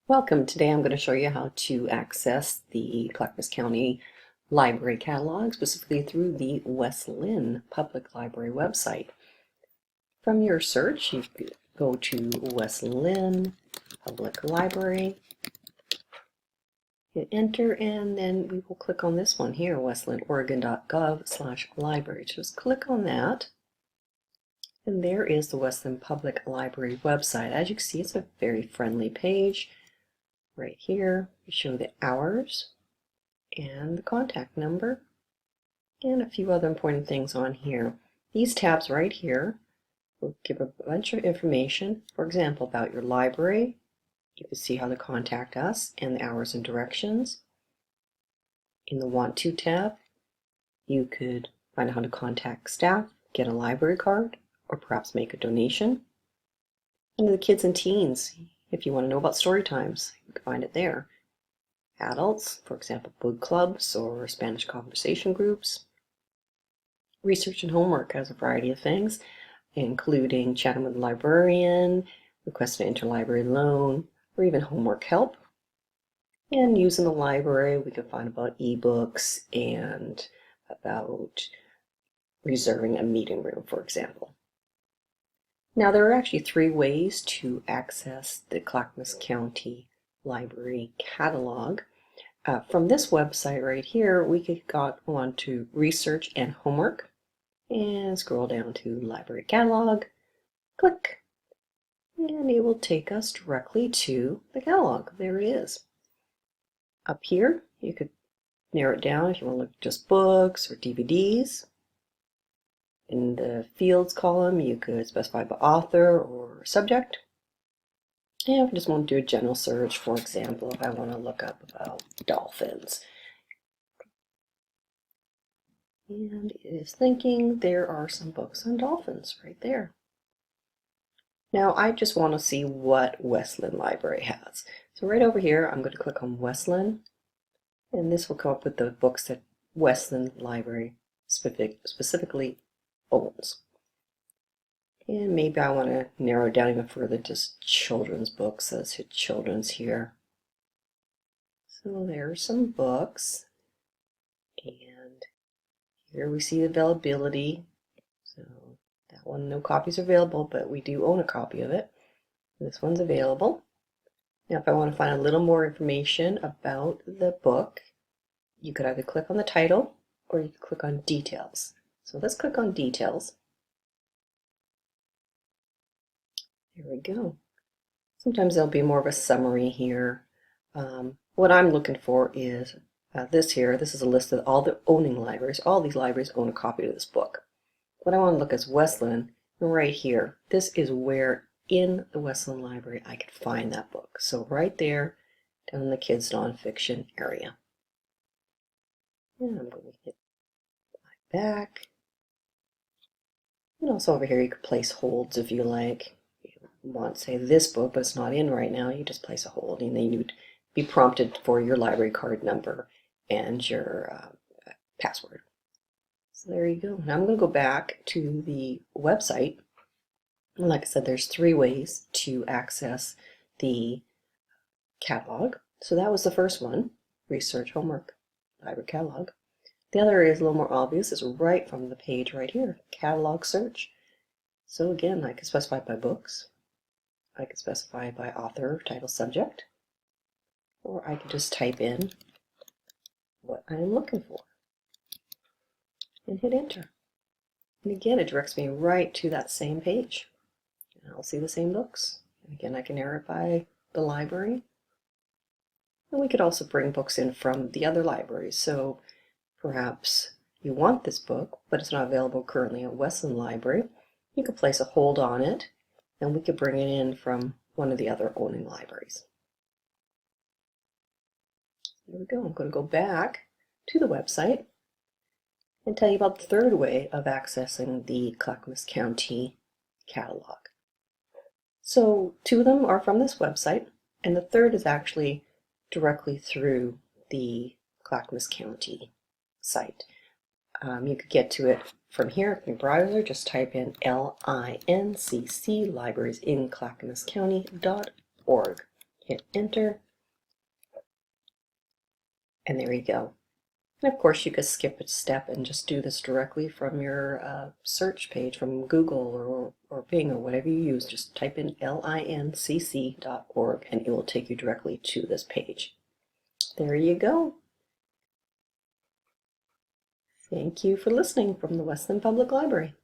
Welcome. Today I'm going to show you how to access the Clackamas County Library Catalog, specifically through the West Linn Public Library website. From your search, you go to West Linn Public Library, hit enter, and then we will click on this one here, westlinnoregon.gov/library. Just click on that, and there is the West Linn Public Library website. As you can see, it's a very friendly page. Right here, we show the hours and the contact number and a few other important things on here. These tabs right here will give a bunch of information, for example, about your library. You can see how to contact us and the hours and directions. In the Want To tab, you could find out how to contact staff, get a library card, or perhaps make a donation. Under the Kids and Teens, if you want to know about story times, you can find it there. Adults, for example, book clubs or Spanish conversation groups. Research and homework has a variety of things, including chatting with the librarian, requesting an interlibrary loan, or even homework help. And using the library, we can find about ebooks and about reserving a meeting room, for example. Now, there are actually three ways to access the Clackamas County Library Catalog. From this website right here, we could go on to Research and Homework and scroll down to Library Catalog, click, and it will take us directly to the catalog. There it is. Up here, you could narrow it down if you want to look at just books or DVDs. In the fields column, you could specify by author or subject. And if you just want to do a general search, for example, if I want to look up about dolphins. And it is thinking there are some books on dolphins right there. Now I just want to see what West Linn Library has. So right over here, I'm going to click on West Linn, and this will come up with the books that West Linn Library specifically owns. And maybe I want to narrow it down even further, just children's books. Let's hit children's here. So there are some books, and here we see the availability. So that one, no copies are available, but we do own a copy of it. This one's available. Now if I want to find a little more information about the book, you could either click on the title or you could click on details. So let's click on details. There we go. Sometimes there'll be more of a summary here. What I'm looking for is this here. This is a list of all the owning libraries. All these libraries own a copy of this book. What I want to look at is West Linn, and right here, this is where in the West Linn Library I could find that book. So right there, down in the kids nonfiction area. And I'm going to hit back. And also over here you could place holds if you like. If you want, say, this book, but it's not in right now, you just place a hold, and then you'd be prompted for your library card number and your password. So there you go. Now I'm going to go back to the website. And like I said, there's three ways to access the catalog. So that was the first one, Research, Homework, Library Catalog. The other is a little more obvious. It's right from the page right here, Catalog Search. So again, I can specify by books. I can specify by author, title, subject. Or I can just type in what I'm looking for and hit enter. And again, it directs me right to that same page. And I'll see the same books. And again, I can narrow it by the library. And we could also bring books in from the other libraries. So perhaps you want this book, but it's not available currently at West Linn Library. You could place a hold on it, and we could bring it in from one of the other owning libraries. There we go. I'm going to go back to the website and tell you about the third way of accessing the Clackamas County catalog. So two of them are from this website, and the third is actually directly through the Clackamas County site. You could get to it from here in your browser. Just type in LINCC, Libraries in Clackamas County.org. hit enter, and there you go. And of course you could skip a step and just do this directly from your search page from Google or Bing or whatever you use. Just type in lincc.org and it will take you directly to this page. There you go. Thank you for listening from the Wesleyan Public Library.